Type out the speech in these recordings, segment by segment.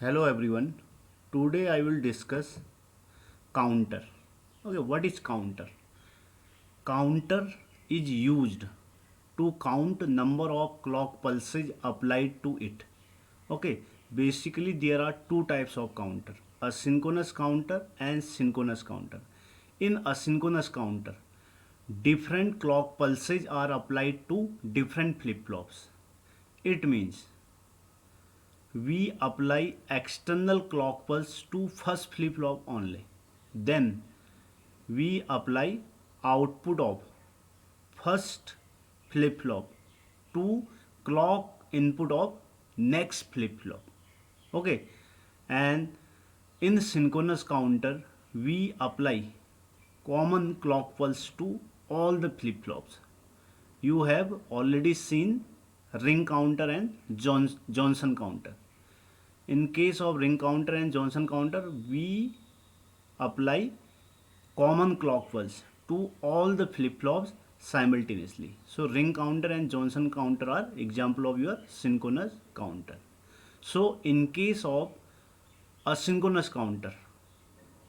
Hello everyone. Today I will discuss counter. Okay, what is counter? Counter is used to count number of clock pulses applied to it. Okay, basically there are two types of counter: asynchronous counter and synchronous counter. In asynchronous counter, different clock pulses are applied to different flip-flops. It means we apply external clock pulse to first flip flop only. Then we apply output of first flip flop to clock input of next flip flop. Okay, and in synchronous counter we apply common clock pulse to all the flip flops. You have already seen ring counter and Johnson counter. In case of ring counter and Johnson counter, we apply common clock pulse to all the flip-flops simultaneously. So ring counter and Johnson counter are example of your synchronous counter. So in case of asynchronous counter,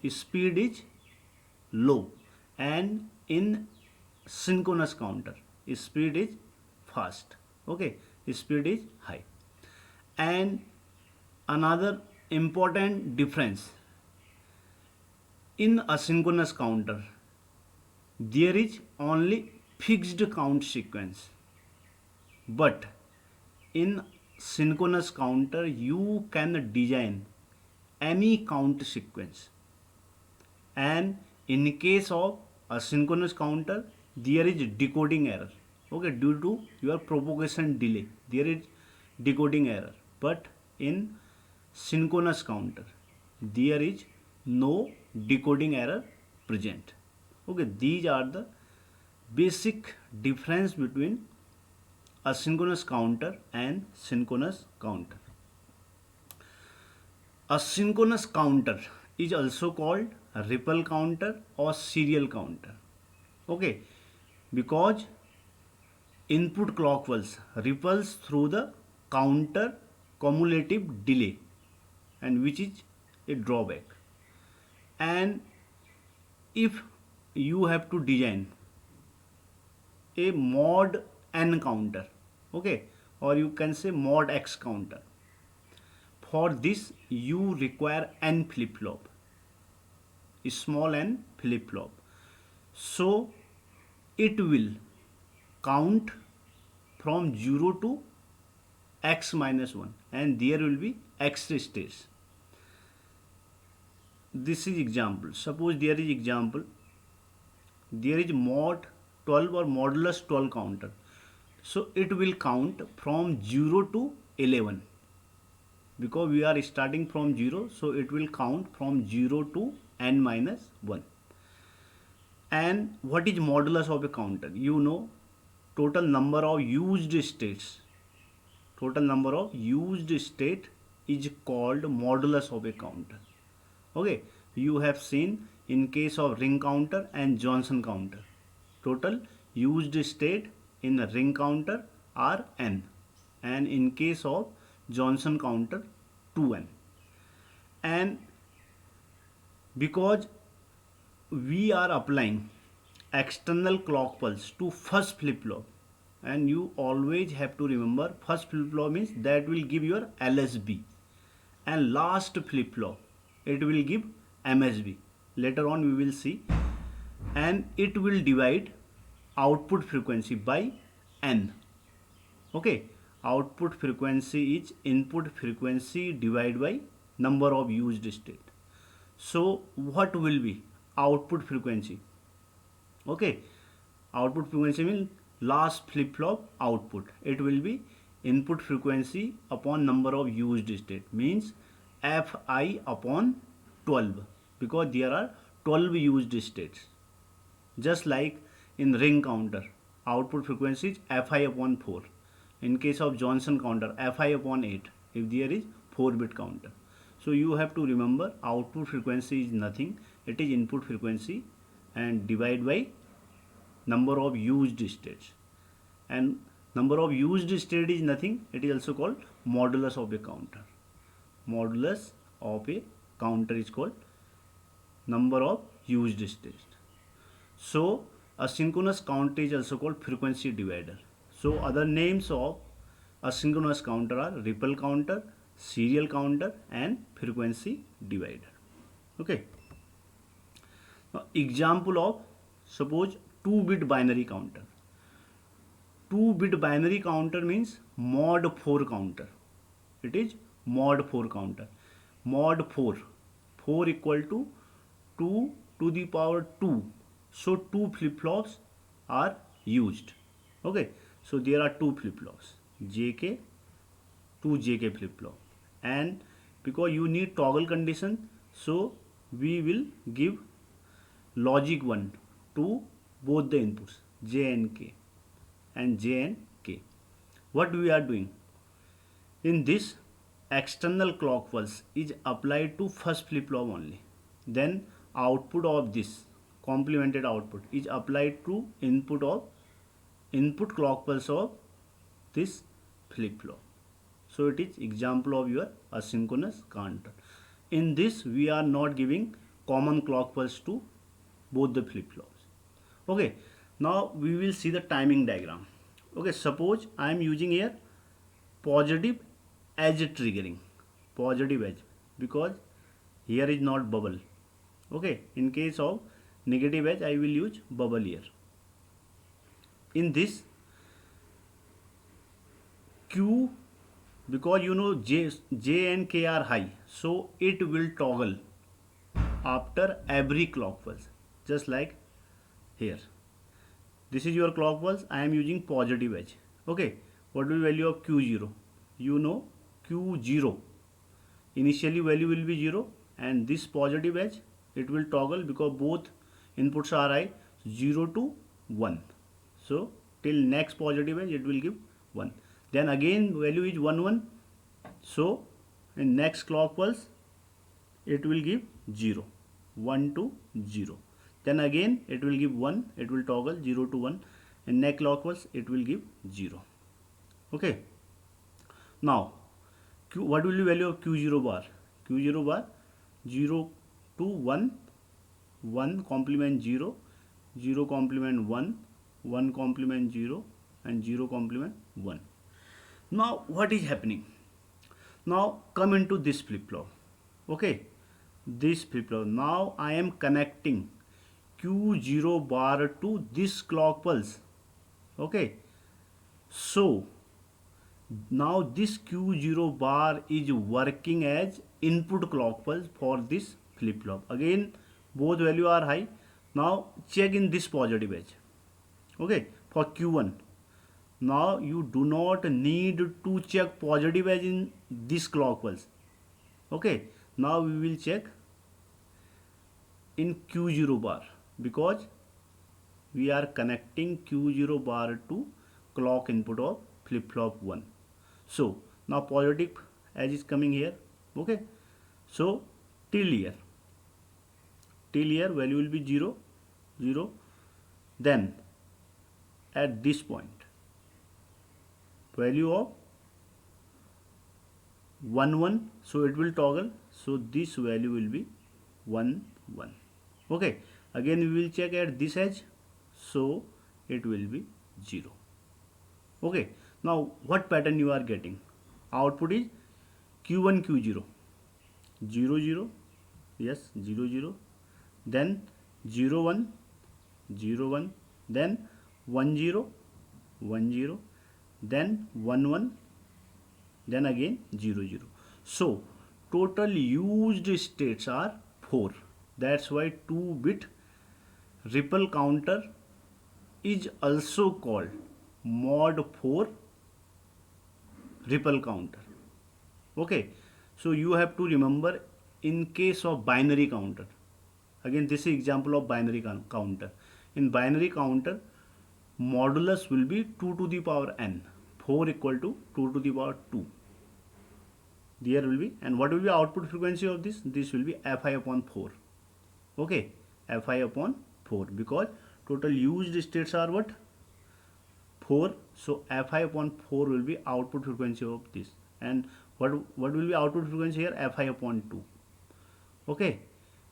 speed is low, and in synchronous counter, speed is fast. Okay, speed is high. And another important difference: in asynchronous counter there is only fixed count sequence, but in synchronous counter you can design any count sequence. And in case of asynchronous counter there is decoding error. Okay, due to your propagation delay there is decoding error, but in synchronous counter there is no decoding error present. Okay, these are the basic difference between asynchronous counter and synchronous counter. Asynchronous counter is also called a ripple counter or serial counter. Okay, because input clock pulse ripples through the counter cumulative delay, and which is a drawback. And if you have to design a mod n counter, okay, or you can say mod x counter, for this you require n flip flop, small n flip flop. So it will count from 0 to x minus 1, and there will be x states. This is example. Suppose there is example, there is mod 12 or modulus 12 counter. So it will count from 0 to 11, because we are starting from 0, so it will count from 0 to n minus 1. And what is modulus of a counter? You know, total number of used states. Total number of used state is called modulus of a counter. Okay, you have seen in case of ring counter and Johnson counter, total used state in the ring counter are n, and in case of Johnson counter 2n. And because we are applying external clock pulse to first flip flop, and you always have to remember first flip flop means that will give your LSB, and last flip flop it will give MSB. Later on we will see. And it will divide output frequency by n. Okay, output frequency is input frequency divided by number of used state. So what will be output frequency? Okay, output frequency means last flip flop output. It will be input frequency upon number of used state, means Fi upon 12, because there are 12 used states. Just like in ring counter, output frequency is Fi upon 4. In case of Johnson counter, Fi upon 8 if there is 4-bit counter. So you have to remember output frequency is nothing, it is input frequency and divide by number of used states. And number of used state is nothing, it is also called modulus of a counter. modulus of a counter is called number of used states. So asynchronous counter is also called frequency divider. So other names of asynchronous counter are ripple counter, serial counter, and frequency divider. Okay. Now example of, suppose 2-bit binary counter. 2-bit binary counter means mod 4 counter. It is mod 4 counter. Mod 4. 4 equal to 2 to the power 2. So 2 flip-flops are used. Okay. So there are 2 flip-flops. JK, 2 JK flip-flop. And because you need toggle condition, so we will give logic 1 to both the inputs J and K and J and K. What we are doing? In this, external clock pulse is applied to first flip-flop only. Then output of this complemented output is applied to input clock pulse of this flip-flop. So it is example of your asynchronous counter. In this, we are not giving common clock pulse to both the flip-flops. Okay, now we will see the timing diagram. Okay, suppose I am using here positive edge triggering, positive edge, because here is not bubble. Okay, in case of negative edge I will use bubble here. In this Q, because you know J and K are high, so it will toggle after every clock pulse, just like here. This is your clock pulse. I am using positive edge. Okay, what will be value of Q0? You know Q0 initially value will be 0, and this positive edge it will toggle because both inputs are high, 0 to 1. So till next positive edge it will give 1. Then again value is 1 1. So in next clock pulse it will give 0, 1 to 0. Then again it will give 1, it will toggle 0 to 1, and next clock pulse it will give 0. Okay. Now what will be value of Q0 bar? Q0 bar 0 to 1, 1 complement 0, 0 complement 1, 1 complement 0, and 0 complement 1. Now what is happening? Now come into this flip-flop. Okay, this flip-flop. Now I am connecting Q0 bar to this clock pulse. Okay, so now this Q0 bar is working as input clock pulse for this flip-flop. Again both value are high. Now check in this positive edge. Okay, for Q1. Now you do not need to check positive edge in this clock pulse. Okay, now we will check in Q0 bar, because we are connecting Q0 bar to clock input of flip-flop 1. So now positive edge is coming here. Okay, so till here value will be 0 0. Then at this point value of 1 1, so it will toggle, so this value will be 1 1. Okay, again we will check at this edge, so it will be 0. Okay, now what pattern you are getting? Output is Q1 Q0 0 0, yes, 0 0, then 0 1 0 1, then 1 0 1 0, then 1 1, then again 0 0. So total used states are 4. That's why 2-bit ripple counter is also called mod 4 ripple counter. Okay, so you have to remember, in case of binary counter, again this is example of binary counter. In binary counter, modulus will be 2 to the power n, 4 equal to 2 to the power 2. There will be, and what will be output frequency of this? This will be Fi upon 4. Okay, Fi upon 4, because total used states are what? 4. So Fi upon 4 will be output frequency of this. and what will be output frequency here? Fi upon 2. Okay,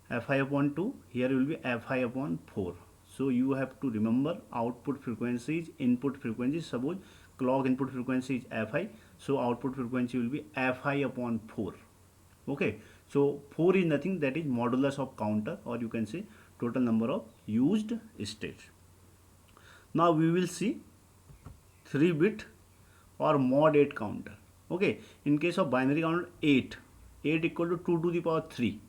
Fi upon 2, here will be Fi upon 4. So you have to remember output frequency is input frequency. Suppose clock input frequency is Fi, so output frequency will be Fi upon 4. Okay, so 4 is nothing, that is modulus of counter, or you can say total number of used states. Now we will see 3-bit or mod 8 counter. Okay, in case of binary counter, 8 equal to 2 to the power 3,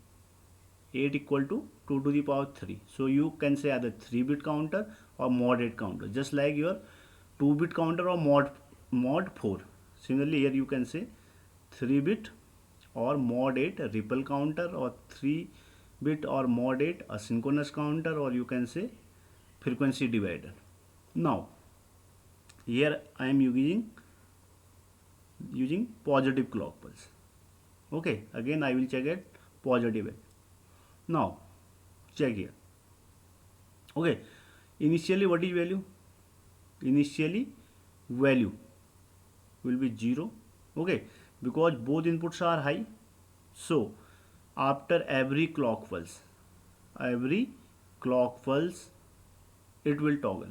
8 equal to 2 to the power 3. So you can say either 3-bit counter or mod 8 counter, just like your 2-bit counter or mod 4. Similarly here you can say 3-bit or mod 8 ripple counter, or 3-bit or mod 8 asynchronous counter, or you can say frequency divider. Now here I am using positive clock pulse. Okay, again I will check it positive edge. Now check here. Okay, initially what is value? Initially value will be 0. Okay, because both inputs are high, so after every clock pulse it will toggle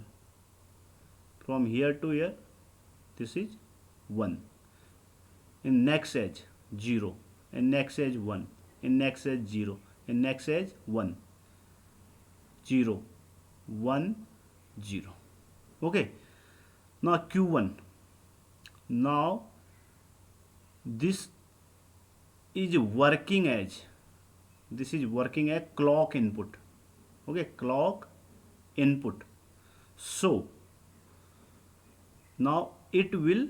from here to here. This is 1, in next edge 0, in next edge 1, in next edge 0, in next edge 1, 0, 1, 0. Okay, now Q1. Now this is working edge, this is working at clock input. Okay, clock input. So now it will,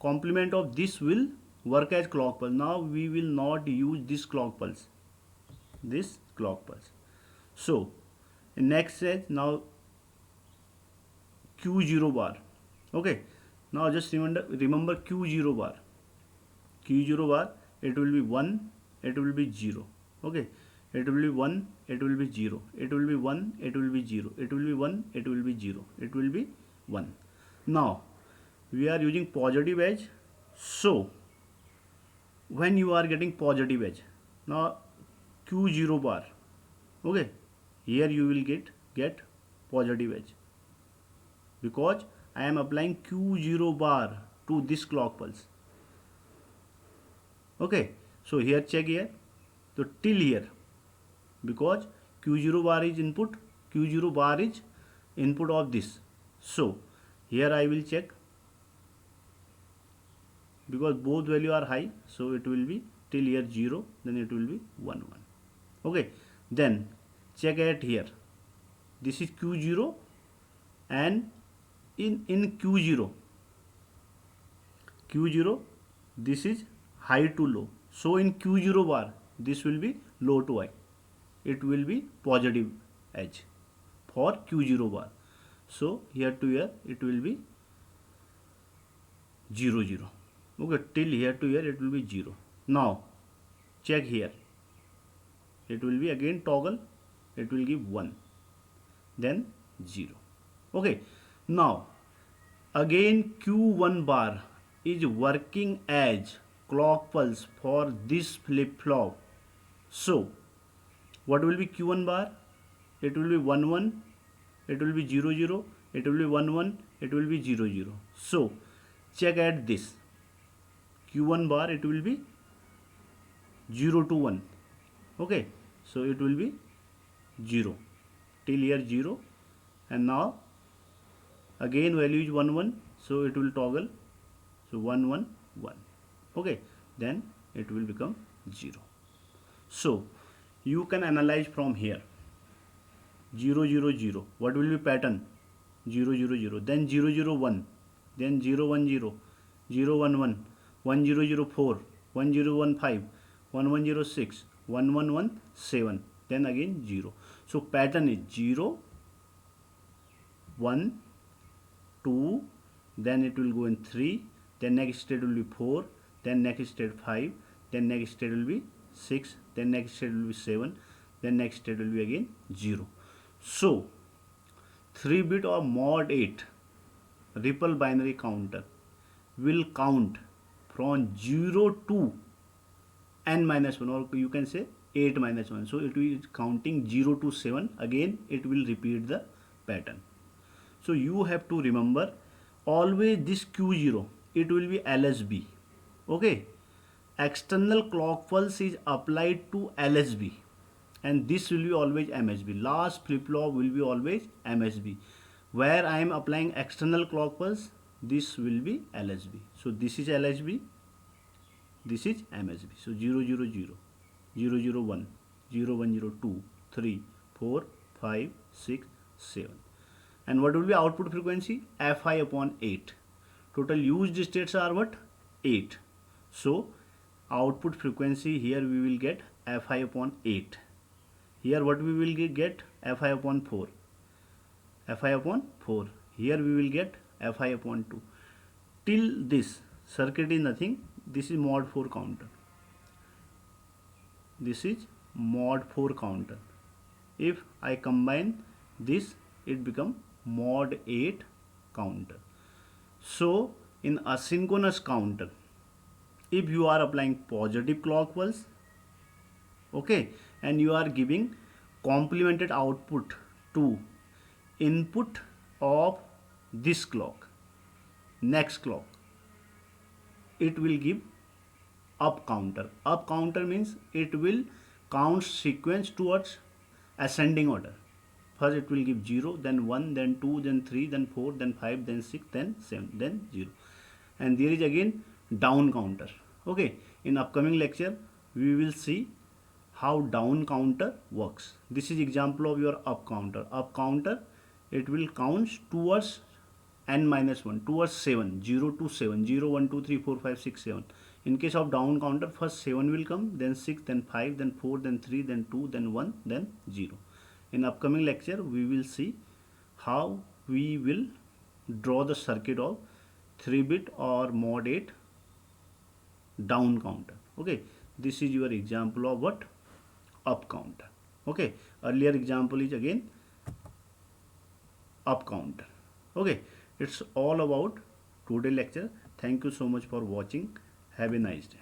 complement of this will work as clock pulse. Now we will not use this clock pulse, so in next edge now Q0 bar. Okay, now just remember Q0 bar, it will be 1, it will be 0. Okay, it will be 1, it will be 0, it will be 1, it will be 0, it will be 1, it will be 0, it will be 1. Now we are using positive edge, so when you are getting positive edge, now Q0 bar, okay, here you will get positive edge, because I am applying Q0 bar to this clock pulse. Okay, so here check here, so till here, because Q0 bar is input, Q0 bar is input of this, so here I will check, because both value are high, so it will be till here 0, then it will be 1, 1. Okay, then check at here, this is Q0, and in Q0 this is high to low, so in Q0 bar this will be low to high, it will be positive edge for Q0 bar, so here to here it will be 0, 0. Okay, till here to here it will be 0. Now check here, it will be again toggle, it will give 1, then 0. Okay, now again Q1 bar is working as clock pulse for this flip flop, so what will be Q1 bar? It will be 1, 1, it will be 0, 0, it will be 1, 1, it will be 0, 0. So check at this Q1 bar, it will be 0 to 1. Okay, so it will be 0 till here 0, and now again value is 1, 1, so it will toggle, so 1, 1, 1. Okay, then it will become 0. So you can analyze from here, 0, 0, 0, what will be pattern? 0, 0, 0, then 0, 0, 1, then 0, 1, 0, 0, 1, 1, 1, 0, 0, 4, 1, 0, 1, 5, 1, 1, 0, 6, 1, 1, 1, 7, then again 0. So pattern is 0, 1, 2, then it will go in 3, then next state will be 4, then next state 5, then next state will be 6, then next state will be 7, then next state will be again 0. So 3-bit or mod 8 ripple binary counter will count from 0 to n minus 1, or you can say 8 minus 1. So it will counting 0 to 7. Again it will repeat the pattern. So you have to remember always this Q0, it will be LSB. Okay, external clock pulse is applied to LSB, and this will be always MSB. Last flip flop will be always MSB. Where I am applying external clock pulse, this will be LSB. So this is LSB, this is MSB. So 0 0 0, 0 0 1, 0 1 0 2, 3, 4, 5, 6, 7. And what will be output frequency? Fi upon 8. Total used states are what? 8. So output frequency here we will get Fi upon 8. Here what we will get? Fi upon 4. Fi upon 4. Here we will get Fi upon 2. Till this circuit is nothing. This is mod 4 counter. This is mod 4 counter. If I combine this, it become mod 8 counter. So in asynchronous counter, if you are applying positive clock pulse, okay, and you are giving complemented output to input of this clock, next clock, it will give up counter. Up counter means it will count sequence towards ascending order. First it will give 0, then 1, then 2, then 3, then 4, then 5, then 6, then 7, then 0. And there is again down counter. Okay, in upcoming lecture we will see how down counter works. This is example of your up counter. Up counter, it will count towards n minus 1, towards 7, 0 to 7, 0, 1, 2, 3, 4, 5, 6, 7. In case of down counter, first 7 will come, then 6, then 5, then 4, then 3, then 2, then 1, then 0. In upcoming lecture, we will see how we will draw the circuit of 3-bit or mod 8 down counter. Okay, this is your example of what? Up counter. Okay, earlier example is again up counter. Okay, it's all about today lecture. Thank you so much for watching. Have a nice day.